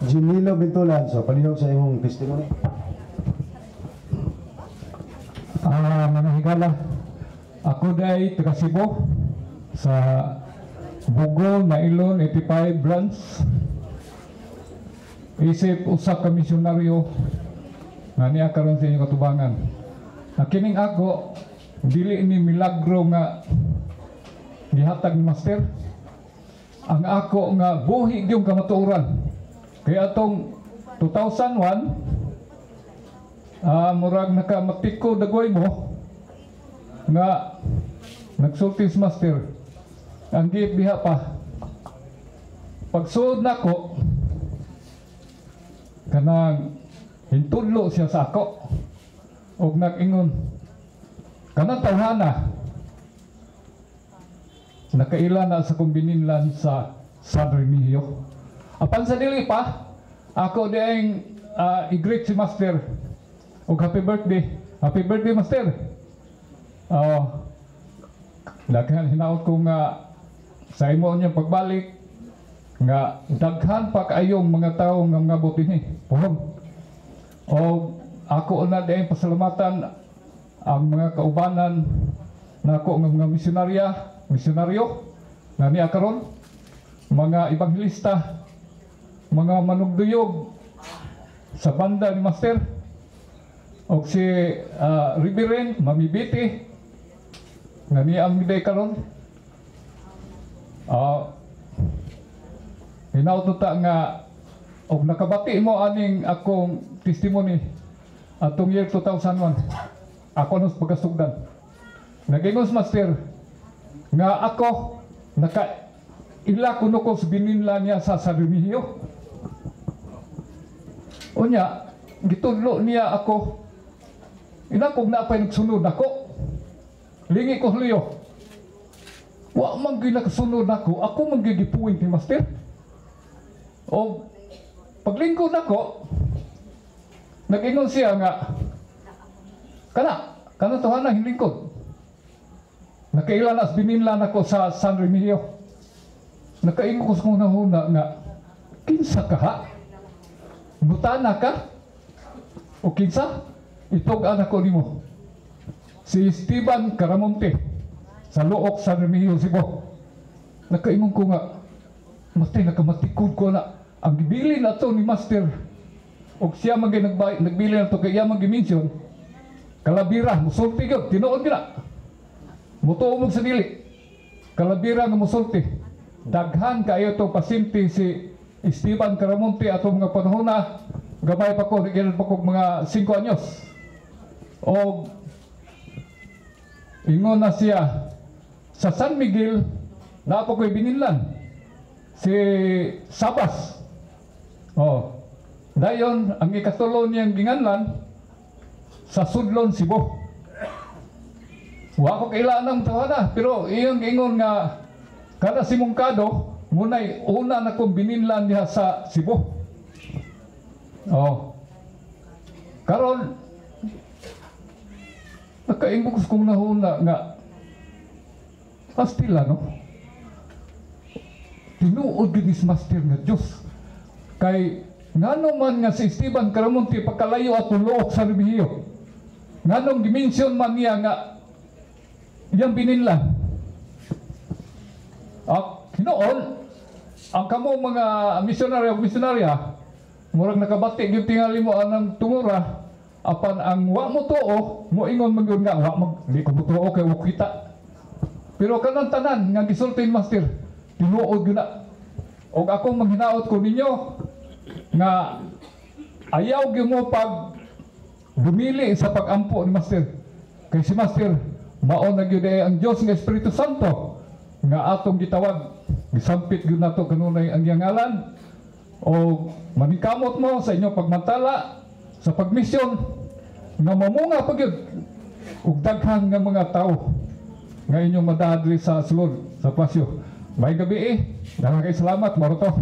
Jinilo Bintulan. So palihog sa imong testimony. Mga higala, ako dahil taga Cebu sa Bugol na Ilon 85 branch. Isip usa ka misyonaryo nga niya karon sa inyong katubangan. Kining ako dili ni milagro nga gihatag ni Master. Ang ako nga buhi gyud kamatuoran. Kaya atong 2001 murag nakamatiko dagoy mo nga nagsulti si Master. Ang gibiha pa pagsuod nako kanang hintudlo siya sa ako og nag-ingon kanang tawhana nakaila na sa kumbinillan sa San Remigio. Apan sa dili pa ako diayng i-greet si Master og happy birthday Master. Daghan hinaot ko nga sa imo niyang pagbalik nga daghan pa kaayong mga tawo nga mga butinhi pohon. O ako na din pasalamatan ang mga kaubanan nako nga mga misyonaryo nga niya karon, mga ebanghelista, mga manugduyog sa banda ni Master o si Reverend Mamibiti nga niya ang miday karon. Hinaututa nga og nakabati mo aning akong testimony atong year 2001 ako nos pagasugdan nagingos Master nga ako ila kuno ko sa bininla niya sa San Remigio. Unya gitudlo niya ako ina kog napay nagsunod ako lingi ko liyo wa man gyud nakasunod ako man gyud gipuwing ni Master. O paglingkod ako nag-ingon siya nga kana tuhanan hinlingkod nakailan as bininlan ako sa San Remigio. Nakaingon ko sa hunahuna nga kinsa ka ha? Butana ka? O kinsa? Itog anak ko nimo si Esteban Caramonte sa Luok San Remigio, Cebu. Nakaingon ko nga Master, nakamatikod ko na ang gibili na to ni Master og siya nagbili na to kay iya mag-mention kalabira musulti gyud tinuod gina mutuo sa dili kalabira nga musulti daghan kayo to pasinti si Esteban Caramonte atong mga panahon na gamay pa ko nagyan pa ko mga 5 anyos og ingon na siya sa San Miguel na pa ko'y bininlan si Sabas. Dayon ang ikatulo niyang ginganlan sa Sudlon, Cebu. Wa ko kailanang tawana pero iyong ingon nga kada simungkado munay una na kong bininlan niya sa Cebu. Karon nakaingon kong nahuna nga pastila no tinuod gid ni Master nga Dios kay ngano man nga si Esteban Caramonte pagkalayo atong Luok sa Remigio nganong dimension man niya nga iyang bininlan hinoon ang kamo mga misyonarya murag nakabati gyud tingali mo anang tungura apan ang wa mo tuo mo ingon man gyud nga di ko tuo kay wa kita pero kanang tanan nga gisulti ni Master tinuod gyud na og ako manghinaot ko ninyo nga ayaw gyud mo pag dumili sa pag-ampo ni Master kay si Master mao na gyud ang Dios nga Espiritu Santo nga atong gitawag gisampit gyud nato kanunay ang iyang ngalan o manikamot mo sa inyong pagmantala sa pagmisyon nga mamunga pa gyud ug daghan nga mga tao nga inyong madadli sa sulod sa pasyo. May gabi daghang kay salamat maroto.